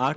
8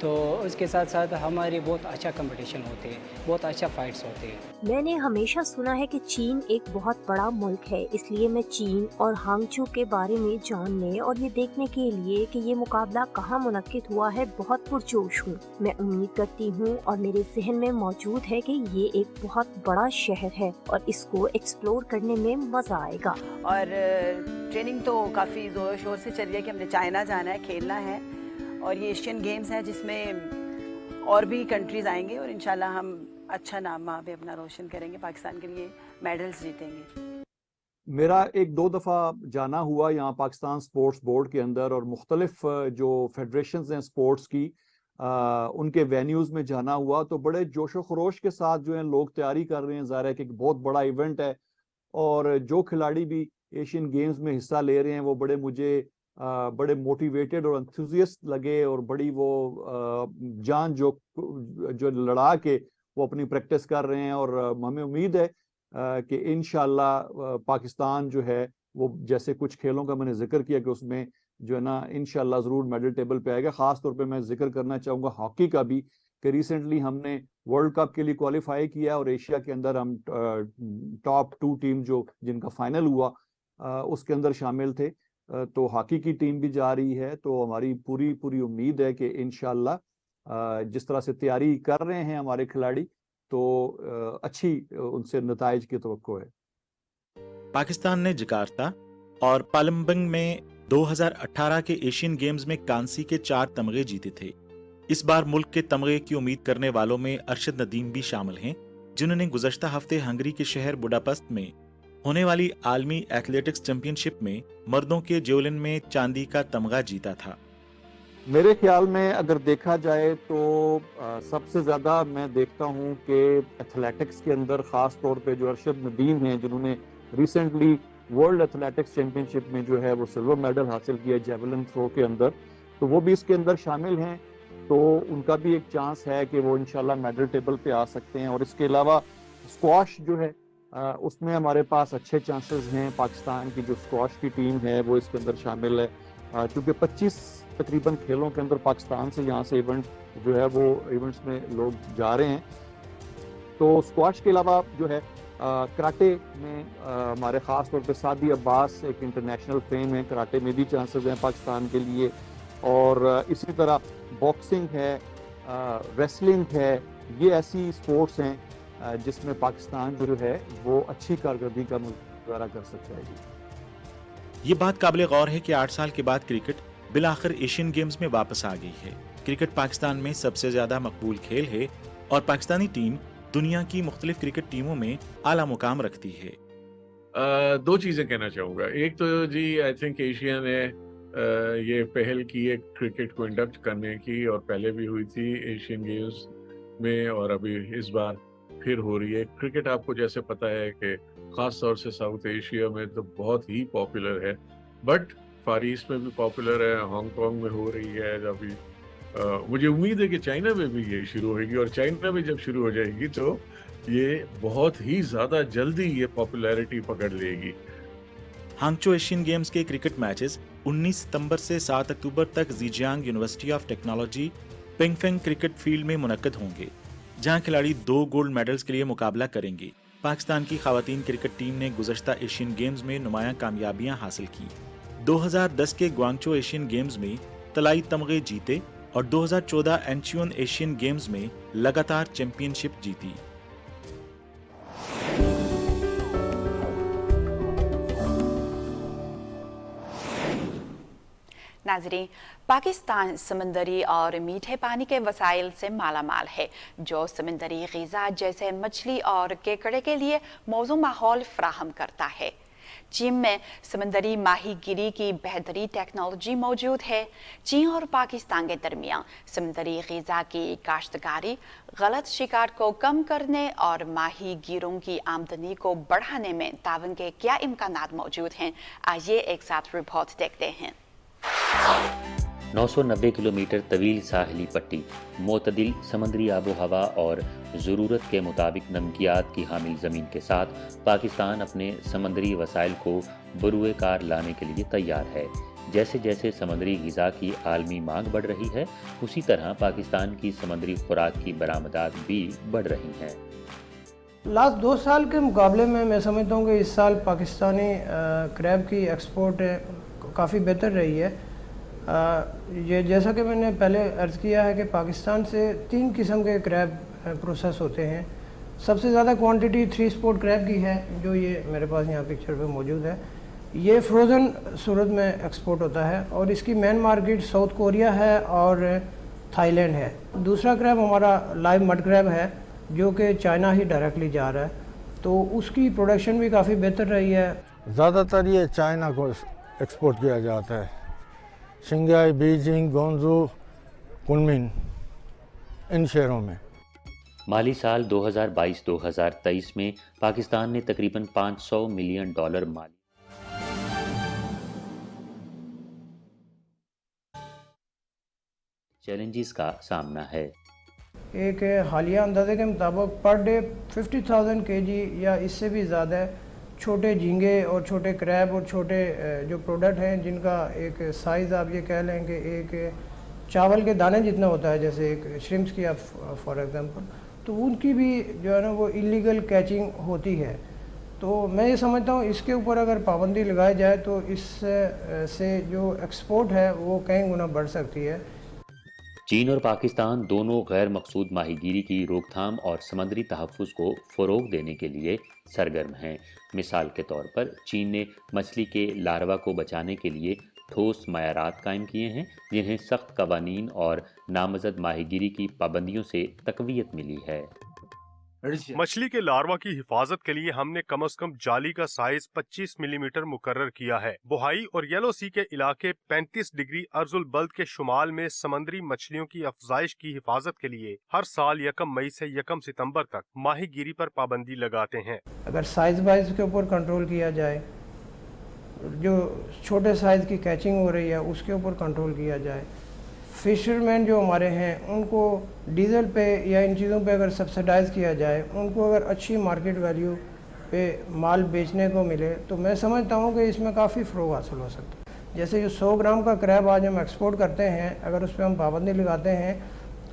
تو اس کے ساتھ ساتھ ہمارے بہت اچھا کمپٹیشن ہوتے ہیں, بہت اچھا فائٹس ہوتے ہیں. میں نے ہمیشہ سنا ہے کہ چین ایک بہت بڑا ملک ہے, اس لیے میں چین اور ہانگچو کے بارے میں جاننے اور یہ دیکھنے کے لیے کہ یہ مقابلہ کہاں منعقد ہوا ہے بہت پرجوش ہوں. میں امید کرتی ہوں اور میرے ذہن میں موجود ہے کہ یہ ایک بہت بڑا شہر ہے اور اس کو ایکسپلور کرنے میں مزہ آئے گا. اور ٹریننگ تو کافی زور شور سے چل رہی ہے کہ ہم نے چائنا جانا ہے, کھیلنا ہے, اور یہ ایشین گیمز ہیں جس میں اور بھی کنٹریز آئیں گے اور انشاءاللہ ہم اچھا نام وہاں پہ اپنا روشن کریں گے, پاکستان کے لیے میڈلز جیتیں گے. میرا 1-2 دفعہ جانا ہوا یہاں پاکستان سپورٹس بورڈ کے اندر, اور مختلف جو فیڈریشنز ہیں سپورٹس کی ان کے وینیوز میں جانا ہوا, تو بڑے جوش و خروش کے ساتھ جو ہیں لوگ تیاری کر رہے ہیں. ظاہر ہے کہ ایک بہت بڑا ایونٹ ہے, اور جو کھلاڑی بھی ایشین گیمز میں حصہ لے رہے ہیں وہ مجھے بڑے موٹیویٹڈ اور انتھوزیسٹ لگے, اور بڑی وہ جان جو لڑا کے وہ اپنی پریکٹس کر رہے ہیں. اور ہمیں امید ہے کہ انشاءاللہ پاکستان جو ہے وہ جیسے کچھ کھیلوں کا میں نے ذکر کیا کہ اس میں جو ہے نا انشاءاللہ ضرور میڈل ٹیبل پہ آئے گا. خاص طور پہ میں ذکر کرنا چاہوں گا ہاکی کا بھی, کہ ریسنٹلی ہم نے ورلڈ کپ کے لیے کوالیفائی کیا, اور ایشیا کے اندر ہم ٹاپ 2 ٹیم جن کا فائنل ہوا اس کے اندر شامل تھے. تو ہاکی کی ٹیم بھی جا رہی ہے, تو ہماری پوری امید ہے کہ انشاءاللہ جس طرح سے تیاری کر رہے ہیں ہمارے کھلاڑی تو اچھی ان سے نتائج کی توقع ہے. پاکستان نے جکارتا اور پالمبنگ میں 2018 کے ایشین گیمز میں کانسی کے 4 تمغے جیتے تھے. اس بار ملک کے تمغے کی امید کرنے والوں میں ارشد ندیم بھی شامل ہیں, جنہوں نے گزشتہ ہفتے ہنگری کے شہر بڈاپست میں ہونے والی عالمی ایتھلیٹکس چیمپئن شپ میں مردوں کے جیولن میں چاندی کا تمغہ جیتا تھا. میرے خیال میں اگر دیکھا جائے تو سب سے زیادہ میں دیکھتا ہوں کہ ایتھلیٹکس کے اندر خاص طور پہ جو ارشد ندیم ہیں, جنہوں نے ریسنٹلی ورلڈ ایتھلیٹکس چیمپئن شپ میں جو ہے وہ سلور میڈل حاصل کیا جیولن تھرو کے اندر, تو وہ بھی اس کے اندر شامل ہیں. تو ان کا بھی ایک چانس ہے کہ وہ انشاءاللہ میڈل ٹیبل پہ آ سکتے ہیں. اور اس کے علاوہ اسکواش جو ہے اس میں ہمارے پاس اچھے چانسز ہیں. پاکستان کی جو اسکواش کی ٹیم ہے وہ اس کے اندر شامل ہے, کیونکہ 25 تقریباً کھیلوں کے اندر پاکستان سے یہاں سے ایونٹ جو ہے وہ ایونٹس میں لوگ جا رہے ہیں. تو اسکواش کے علاوہ جو ہے کراٹے میں ہمارے خاص طور پہ سعدی عباس ایک انٹرنیشنل فیم ہے, کراٹے میں بھی چانسز ہیں پاکستان کے لیے. اور اسی طرح باکسنگ ہے, ریسلنگ ہے, یہ ایسی سپورٹس ہیں جس میں پاکستان جو ہے وہ اچھی کارکردگی کا مظاہرہ کر سکتا ہے. یہ بات قابل غور ہے کہ 8 سال کے بعد کرکٹ بالآخر ایشین گیمز میں واپس آ گئی ہے. کرکٹ پاکستان میں سب سے زیادہ مقبول کھیل ہے اور پاکستانی ٹیم دنیا کی مختلف کرکٹ ٹیموں میں اعلیٰ مقام رکھتی ہے. 2 چیزیں کہنا چاہوں گا. ایک تو جی آئی تھنک ایشیا نے یہ پہل کی ہے کرکٹ کو انڈکٹ کرنے کی, اور پہلے بھی ہوئی تھی ایشین گیمز میں اور ابھی اس بار پھر ہو رہی ہے. کرکٹ آپ کو جیسے پتہ ہے کہ خاص طور سے ساؤتھ ایشیا میں تو بہت ہی پاپولر ہے, بٹ فار ایسٹ میں بھی پاپولر ہے, ہانگ کانگ میں ہو رہی ہے. ابھی مجھے امید ہے کہ چائنا میں بھی یہ شروع ہوئے گی, اور چائنا میں جب شروع ہو جائے گی تو یہ بہت ہی زیادہ جلدی یہ پاپولیرٹی پکڑ لے گی. ہانگچو ایشین گیمز کے کرکٹ میچز 19 ستمبر سے 7 اکتوبر تک Zhejiang University of Technology Pingfeng cricket field میں منعقد ہوں گے, جہاں کھلاڑی 2 گولڈ میڈلز کے لیے مقابلہ کریں گے. پاکستان کی خواتین کرکٹ ٹیم نے گزشتہ ایشین گیمز میں نمایاں کامیابیاں حاصل کی. 2010 کے گوانگچو ایشین گیمز میں طلائی تمغے جیتے اور 2014 انچیون ایشین گیمز میں لگاتار چیمپئن شپ جیتی. ناظرین، پاکستان سمندری اور میٹھے پانی کے وسائل سے مالا مال ہے، جو سمندری غذا جیسے مچھلی اور کیکڑے کے لیے موزوں ماحول فراہم کرتا ہے۔ چین میں سمندری ماہی گیری کی بہترین ٹیکنالوجی موجود ہے۔ چین اور پاکستان کے درمیان سمندری غذا کی کاشتکاری، غلط شکار کو کم کرنے اور ماہی گیروں کی آمدنی کو بڑھانے میں تعاون کے کیا امکانات موجود ہیں؟ آئیے ایک ساتھ رپورٹ دیکھتے ہیں۔ 990 کلومیٹر طویل ساحلی پٹی، معتدل سمندری آب و ہوا اور ضرورت کے مطابق نمکیات کی حامل زمین کے ساتھ پاکستان اپنے سمندری وسائل کو بروئے کار لانے کے لیے تیار ہے۔ جیسے جیسے سمندری غذا کی عالمی مانگ بڑھ رہی ہے، اسی طرح پاکستان کی سمندری خوراک کی برآمدات بھی بڑھ رہی ہیں۔ لاسٹ 2 سال کے مقابلے میں سمجھتا ہوں کہ اس سال پاکستانی کریب کی ایکسپورٹ کافی بہتر رہی ہے۔ یہ جیسا کہ میں نے پہلے عرض کیا ہے کہ پاکستان سے 3 قسم کے کریب پروسیس ہوتے ہیں۔ سب سے زیادہ کوانٹٹی 3 اسپورٹ کریب کی ہے، جو یہ میرے پاس یہاں پکچر پہ موجود ہے۔ یہ فروزن صورت میں ایکسپورٹ ہوتا ہے اور اس کی مین مارکیٹ ساؤتھ کوریا ہے اور تھائی لینڈ ہے۔ دوسرا کریب ہمارا لائیو مڈ کریب ہے، جو کہ چائنا ہی ڈائریکٹلی جا رہا ہے، تو اس کی پروڈکشن بھی کافی بہتر رہی ہے۔ زیادہ تر یہ چائنا کو ایکسپورٹ کیا جاتا ہے، شنگھائی، بیجنگ، گونزو، کنمن، ان شہروں میں۔ مالی سال 2022-2023 میں پاکستان نے تقریباً $500 ملین مالی چیلنجز کا سامنا ہے۔ ایک حالیہ اندازے کے مطابق پر ڈے 50,000 kg یا اس سے بھی زیادہ چھوٹے جھینگے اور چھوٹے کریب اور چھوٹے جو پروڈکٹ ہیں، جن کا ایک سائز آپ یہ کہہ لیں کہ ایک چاول کے دانے جتنا ہوتا ہے، جیسے ایک شرمپس کی آپ فار ایگزامپل، تو ان کی بھی جو ہے نا وہ ایلیگل کیچنگ ہوتی ہے۔ تو میں یہ سمجھتا ہوں اس کے اوپر اگر پابندی لگائی جائے تو اس سے جو ایکسپورٹ ہے وہ کئی گنا بڑھ سکتی ہے۔ چین اور پاکستان دونوں غیر مقصود ماہی گیری کی روک تھام اور سمندری تحفظ کو فروغ دینے کے لیے سرگرم ہیں۔ مثال کے طور پر چین نے مچھلی کے لاروا کو بچانے کے لیے ٹھوس معیارات قائم کیے ہیں، جنہیں سخت قوانین اور نامزد ماہی گیری کی پابندیوں سے تقویت ملی ہے۔ مچھلی کے لاروا کی حفاظت کے لیے ہم نے کم از کم جالی کا سائز 25 ملی میٹر مقرر کیا ہے۔ بوہائی اور یلو سی کے علاقے 35 ڈگری ارض البلد کے شمال میں سمندری مچھلیوں کی افزائش کی حفاظت کے لیے ہر سال 1 مئی سے 1 ستمبر تک ماہی گیری پر پابندی لگاتے ہیں۔ اگر سائز وائز کے اوپر کنٹرول کیا جائے، جو چھوٹے سائز کی کیچنگ ہو رہی ہے اس کے اوپر کنٹرول کیا جائے، فشرمین جو ہمارے ہیں ان کو ڈیزل پہ یا ان چیزوں پہ اگر سبسڈائز کیا جائے، ان کو اگر اچھی مارکیٹ ویلیو پہ مال بیچنے کو ملے، تو میں سمجھتا ہوں کہ اس میں کافی فروغ حاصل ہو سکتا ہے۔ جیسے جو 100 گرام کا کریب آج ہم ایکسپورٹ کرتے ہیں، اگر اس پہ ہم پابندی لگاتے ہیں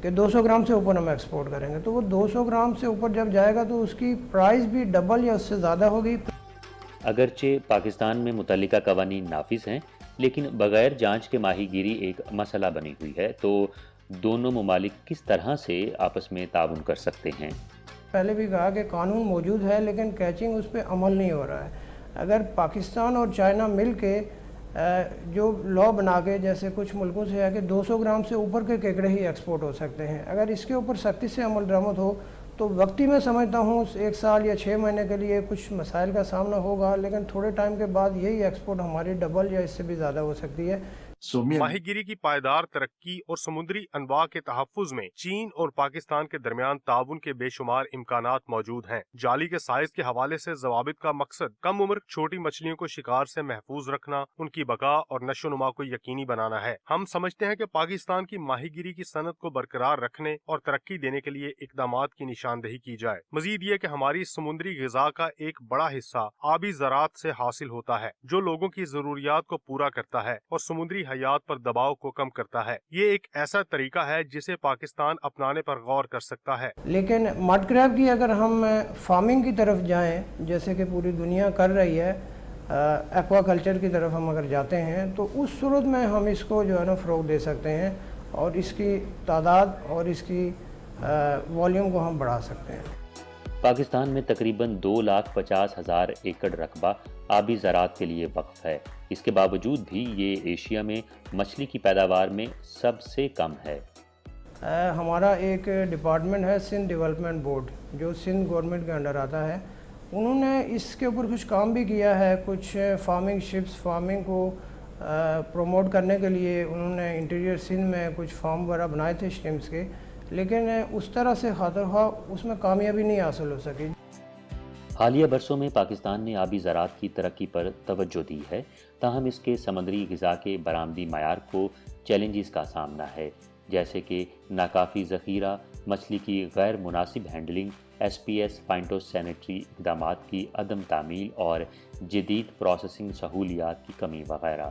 کہ 200 گرام سے اوپر ہم ایکسپورٹ کریں گے، تو وہ 200 گرام سے اوپر جب جائے گا تو اس کی پرائز بھی ڈبل یا اس سے زیادہ ہوگی۔ اگرچہ پاکستان میں متعلقہ قوانین نافذ ہیں، لیکن بغیر جانچ کے ماہی گیری ایک مسئلہ بنی ہوئی ہے، تو دونوں ممالک کس طرح سے آپس میں تعاون کر سکتے ہیں؟ پہلے بھی کہا کہ قانون موجود ہے لیکن کیچنگ اس پہ عمل نہیں ہو رہا ہے۔ اگر پاکستان اور چائنا مل کے جو لا بنا کے، جیسے کچھ ملکوں سے ہے کہ 200 گرام سے اوپر کے کیکڑے ہی ایکسپورٹ ہو سکتے ہیں، اگر اس کے اوپر سختی سے عمل درآمد ہو تو وقتی میں سمجھتا ہوں 1 سال یا 6 مہینے کے لیے کچھ مسائل کا سامنا ہوگا، لیکن تھوڑے ٹائم کے بعد یہی ایکسپورٹ ہماری ڈبل یا اس سے بھی زیادہ ہو سکتی ہے۔ ماہی گیری کی پائیدار ترقی اور سمندری انواع کے تحفظ میں چین اور پاکستان کے درمیان تعاون کے بے شمار امکانات موجود ہیں۔ جالی کے سائز کے حوالے سے ضوابط کا مقصد کم عمر چھوٹی مچھلیوں کو شکار سے محفوظ رکھنا، ان کی بقا اور نشو و نما کو یقینی بنانا ہے۔ ہم سمجھتے ہیں کہ پاکستان کی ماہی گیری کی صنعت کو برقرار رکھنے اور ترقی دینے کے لیے اقدامات کی نشاندہی کی جائے۔ مزید یہ کہ ہماری سمندری غذا کا ایک بڑا حصہ آبی زراعت سے حاصل ہوتا ہے، جو لوگوں کی ضروریات کو پورا کرتا ہے اور سمندری حیات پر دباؤ کو کم کرتا ہے۔ یہ ایک ایسا طریقہ ہے جسے پاکستان اپنانے پر غور کر سکتا ہے۔ لیکن مڈ کریب کی اگر ہم فارمنگ کی طرف جائیں، جیسے کہ پوری دنیا کر رہی ہے، ایکوا کلچر کی طرف ہم اگر جاتے ہیں، تو اس صورت میں ہم اس کو جو ہے نا فروغ دے سکتے ہیں اور اس کی تعداد اور اس کی والیوم کو ہم بڑھا سکتے ہیں۔ پاکستان میں تقریباً 2,50,000 ایکڑ رقبہ آبی زراعت کے لیے وقف ہے۔ اس کے باوجود بھی یہ ایشیا میں مچھلی کی پیداوار میں سب سے کم ہے۔ ہمارا ایک ڈپارٹمنٹ ہے سندھ ڈیولپمنٹ بورڈ، جو سندھ گورنمنٹ کے انڈر آتا ہے، انہوں نے اس کے اوپر کچھ کام بھی کیا ہے۔ کچھ فارمنگ شپس، فارمنگ کو پروموٹ کرنے کے لیے انہوں نے انٹیریئر سندھ میں کچھ فارم وغیرہ بنائے تھے شرمپس کے، لیکن اس طرح سے خاطر خواہ اس میں کامیابی نہیں حاصل ہو سکی۔ حالیہ برسوں میں پاکستان نے آبی زراعت کی ترقی پر توجہ دی ہے، تاہم اس کے سمندری غذا کے برآمدی معیار کو چیلنجز کا سامنا ہے، جیسے کہ ناکافی ذخیرہ، مچھلی کی غیر مناسب ہینڈلنگ، SPS فائٹو سینیٹری اقدامات کی عدم تعمیل اور جدید پروسیسنگ سہولیات کی کمی وغیرہ۔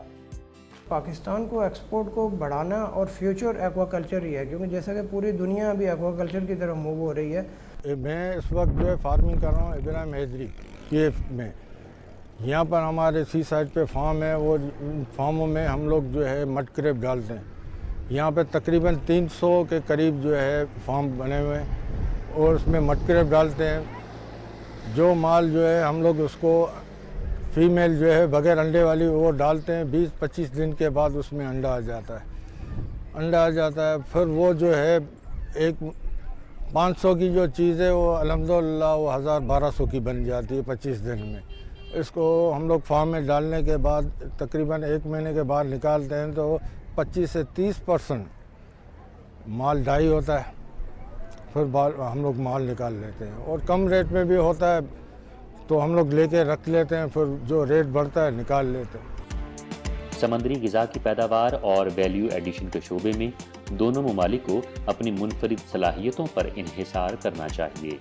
پاکستان کو ایکسپورٹ کو بڑھانا اور فیوچر ایکوا کلچر ہی ہے، کیونکہ جیسا کہ پوری دنیا ابھی ایکوا کلچر کی طرف موو ہو رہی ہے۔ میں اس وقت جو ہے فارمنگ کر رہا ہوں ابراہیم حیدری کیف میں۔ یہاں پر ہمارے سی سائڈ پہ فارم ہے، وہ فارموں میں ہم لوگ جو ہے مڈ کریب ڈالتے ہیں۔ یہاں پہ تقریباً 300 کے قریب جو ہے فارم بنے ہوئے ہیں اور اس میں مڈ کریب ڈالتے ہیں۔ جو مال جو ہے ہم لوگ اس کو فیمیل جو ہے بغیر انڈے والی وہ ڈالتے ہیں، 20-25 دن کے بعد اس میں انڈا آ جاتا ہے۔ پھر وہ جو ہے ایک 500 کی جو چیز ہے وہ الحمدللہ وہ 1000-1200 کی بن جاتی ہے 25 دن میں۔ اس کو ہم لوگ فارم میں ڈالنے کے بعد تقریباً 1 مہینے کے بعد نکالتے ہیں تو 25 سے 30% مال ڈائی ہوتا ہے، پھر ہم لوگ مال نکال لیتے ہیں، اور کم ریٹ میں بھی ہوتا ہے تو ہم لوگ لے کے رکھ لیتے ہیں، پھر جو ریٹ بڑھتا ہے نکال لیتے ہیں۔ سمندری غذا کی پیداوار اور ویلیو ایڈیشن کے شعبے میں دونوں ممالک کو اپنی منفرد صلاحیتوں پر انحصار کرنا چاہیے۔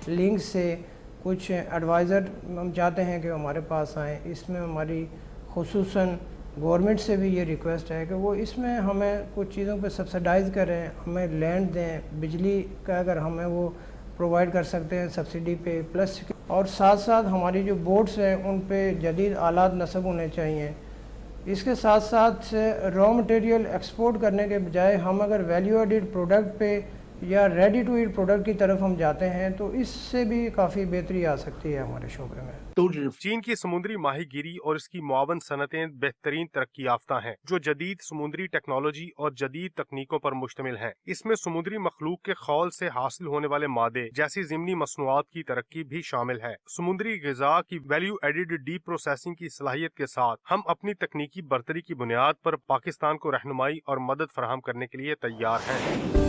لنک سے کچھ ایڈوائزر ہم چاہتے ہیں کہ ہمارے پاس آئیں، اس میں ہماری خصوصاً گورنمنٹ سے بھی یہ ریکویسٹ ہے کہ وہ اس میں ہمیں کچھ چیزوں پہ سبسڈائز کریں، ہمیں لینڈ دیں، بجلی کا اگر ہمیں وہ پرووائڈ کر سکتے ہیں سبسڈی پہ، پلس اور ساتھ ساتھ ہماری جو بوٹس ہیں ان پہ جدید آلات نصب ہونے چاہیے۔ اس کے ساتھ ساتھ را مٹیریل ایکسپورٹ کرنے کے بجائے ہم اگر ویلیو ایڈڈ پروڈکٹ پہ یا ریڈی ٹو ایٹ پروڈکٹ کی طرف ہم جاتے ہیں تو اس سے بھی کافی بہتری آ سکتی ہے ہمارے شعبے میں۔ چین کی سمندری ماہی گیری اور اس کی معاون صنعتیں بہترین ترقی یافتہ ہیں جو جدید سمندری ٹیکنالوجی اور جدید تکنیکوں پر مشتمل ہیں۔ اس میں سمندری مخلوق کے خول سے حاصل ہونے والے مادے جیسی ضمنی مصنوعات کی ترقی بھی شامل ہے۔ سمندری غذا کی ویلیو ایڈڈ ڈی پروسیسنگ کی صلاحیت کے ساتھ ہم اپنی تکنیکی برتری کی بنیاد پر پاکستان کو رہنمائی اور مدد فراہم کرنے کے لیے تیار ہیں۔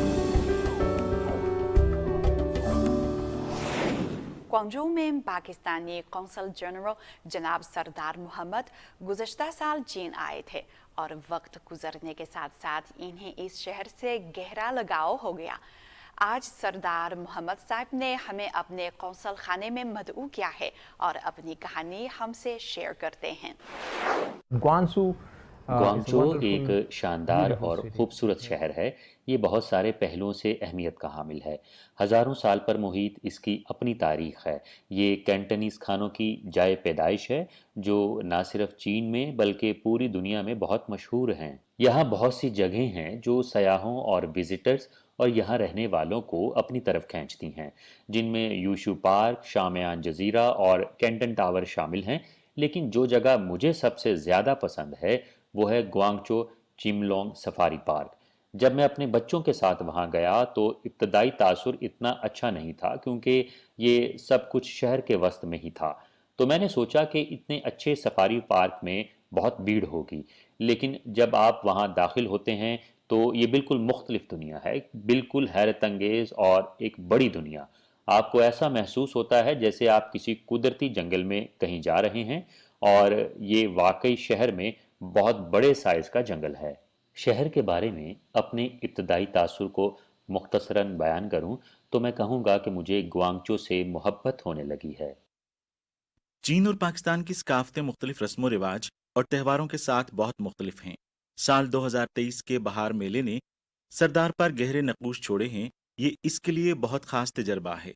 گوانگجو میں پاکستانی قونصل جنرل جناب سردار محمد گزشتہ سال چین آئے تھے اور وقت گزرنے کے ساتھ ساتھ انہیں اس شہر سے گہرا لگاؤ ہو گیا۔ آج سردار محمد صاحب نے ہمیں اپنے قونصل خانے میں مدعو کیا ہے اور اپنی کہانی ہم سے شیئر کرتے ہیں۔ گوانگجو ایک شاندار اور خوبصورت شہر ہے۔ یہ بہت سارے پہلوؤں سے اہمیت کا حامل ہے۔ ہزاروں سال پر محیط اس کی اپنی تاریخ ہے۔ یہ کینٹنیز کھانوں کی جائے پیدائش ہے جو نہ صرف چین میں بلکہ پوری دنیا میں بہت مشہور ہیں۔ یہاں بہت سی جگہیں ہیں جو سیاحوں اور وزٹرز اور یہاں رہنے والوں کو اپنی طرف کھینچتی ہیں، جن میں یوشو پارک، شامیان جزیرہ اور کینٹن ٹاور شامل ہیں۔ لیکن جو جگہ مجھے سب سے زیادہ پسند ہے وہ ہے گوانگچو چیملونگ سفاری پارک۔ جب میں اپنے بچوں کے ساتھ وہاں گیا تو ابتدائی تاثر اتنا اچھا نہیں تھا کیونکہ یہ سب کچھ شہر کے وسط میں ہی تھا، تو میں نے سوچا کہ اتنے اچھے سفاری پارک میں بہت بھیڑ ہوگی، لیکن جب آپ وہاں داخل ہوتے ہیں تو یہ بالکل مختلف دنیا ہے، بالکل حیرت انگیز اور ایک بڑی دنیا۔ آپ کو ایسا محسوس ہوتا ہے جیسے آپ کسی قدرتی جنگل میں کہیں جا رہے ہیں، اور یہ واقعی شہر میں بہت بڑے سائز کا جنگل ہے۔ شہر کے بارے میں اپنے ابتدائی تاثر کو مختصراً بیان کروں تو میں کہوں گا کہ مجھے گوانگچو سے محبت ہونے لگی ہے۔ چین اور پاکستان کی ثقافتیں مختلف رسم و رواج اور تہواروں کے ساتھ بہت مختلف ہیں۔ سال 2023 کے بہار میلے نے سردار پر گہرے نقوش چھوڑے ہیں، یہ اس کے لیے بہت خاص تجربہ ہے۔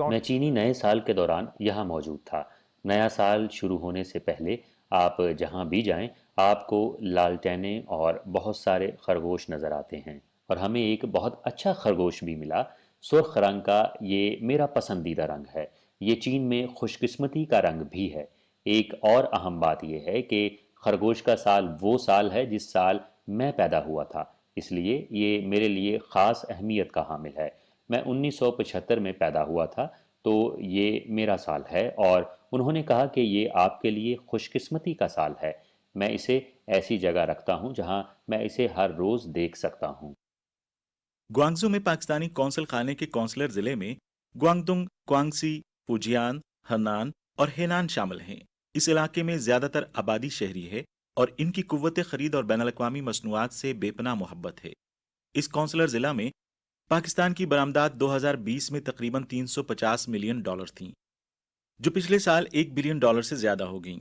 میں چینی نئے سال کے دوران یہاں موجود تھا۔ نیا سال شروع ہونے سے پہلے آپ جہاں بھی جائیں آپ کو لالٹینیں اور بہت سارے خرگوش نظر آتے ہیں، اور ہمیں ایک بہت اچھا خرگوش بھی ملا۔ سرخ رنگ کا یہ میرا پسندیدہ رنگ ہے۔ یہ چین میں خوش قسمتی کا رنگ بھی ہے۔ ایک اور اہم بات یہ ہے کہ خرگوش کا سال وہ سال ہے جس سال میں پیدا ہوا تھا، اس لیے یہ میرے لیے خاص اہمیت کا حامل ہے۔ میں 1975 میں پیدا ہوا تھا، تو یہ میرا سال ہے، اور انہوں نے کہا کہ یہ آپ کے لیے خوش قسمتی کا سال ہے۔ میں اسے ایسی جگہ رکھتا ہوں جہاں میں اسے ہر روز دیکھ سکتا ہوں۔ گوانگزو میں پاکستانی قونصل خانے کے قونصلر ضلع میں گوانگدونگ، کوانگسی، فوجیان، ہنان اور ہینان شامل ہیں۔ اس علاقے میں زیادہ تر آبادی شہری ہے اور ان کی قوت خرید اور بین الاقوامی مصنوعات سے بے پناہ محبت ہے۔ اس قونصلر ضلع میں پاکستان کی برآمدات 2020 میں تقریباً $350 ملین تھیں، جو پچھلے سال $1 بلین سے زیادہ ہو گئیں۔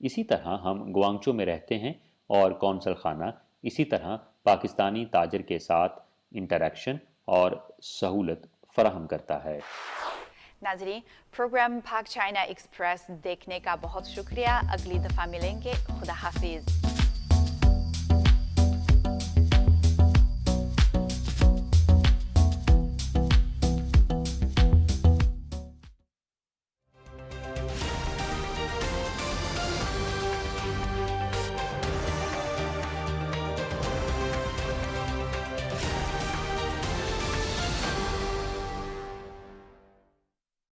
اسی طرح ہم گوانگچو میں رہتے ہیں اور کونسل خانہ اسی طرح پاکستانی تاجر کے ساتھ انٹریکشن اور سہولت فراہم کرتا ہے۔ ناظرین، پروگرام پاک چائنا ایکسپریس دیکھنے کا بہت شکریہ۔ اگلی دفعہ ملیں گے۔ خدا حافظ۔